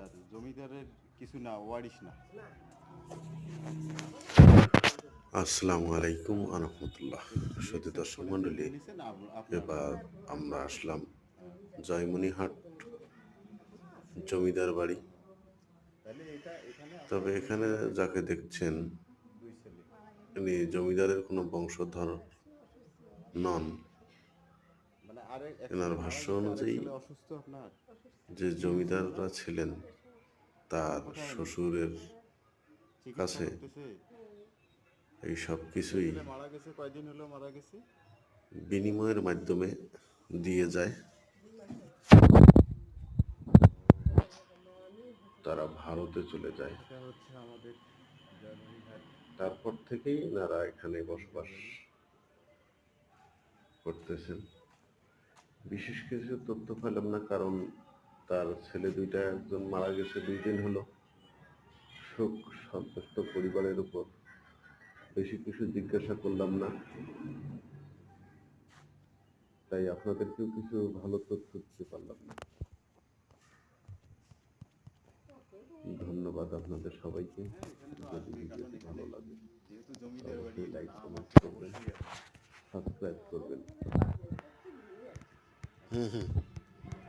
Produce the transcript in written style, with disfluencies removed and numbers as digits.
জমিদার, জমিদারের কিছু না, ওয়ারিশ না। আসসালামু আলাইকুম আরহামতুল্লাহ। সুধী দর্শক মণ্ডলী, এবার আমরা আসলাম জয়মনিহাট জমিদার বাড়ি। তবে এখানে যাকে দেখছেন ইনি জমিদারের কোনো বংশধর নন। এনার ভাষ্য অনুযায়ী যে জমিদাররা ছিলেন তার শ্বশুরের কাছে এই সব কিছুই বিনিময়ের মাধ্যমে দিয়ে যায়। তারা ভারতে চলে যায়, তারপর থেকেই এনারা এখানে বসবাস করতেছেন। বিশেষ কিছু তথ্য পেলাম না, কারণ তার ছেলে দুইটা, একজন মারা গেছে 2 দিন হলো। শোক সন্তুষ্ট পরিবারের উপর বেশি কিছু জিজ্ঞাসা করলাম না, তাই আপনাদেরকেও কিছু ভালো তথ্য দিতে পারলাম না। ধন্যবাদ আপনাদের সবাইকে। যদি ভিডিওটি ভালো লাগে অবশ্যই লাইক, কমেন্ট করবেন, সাবস্ক্রাইব করবেন।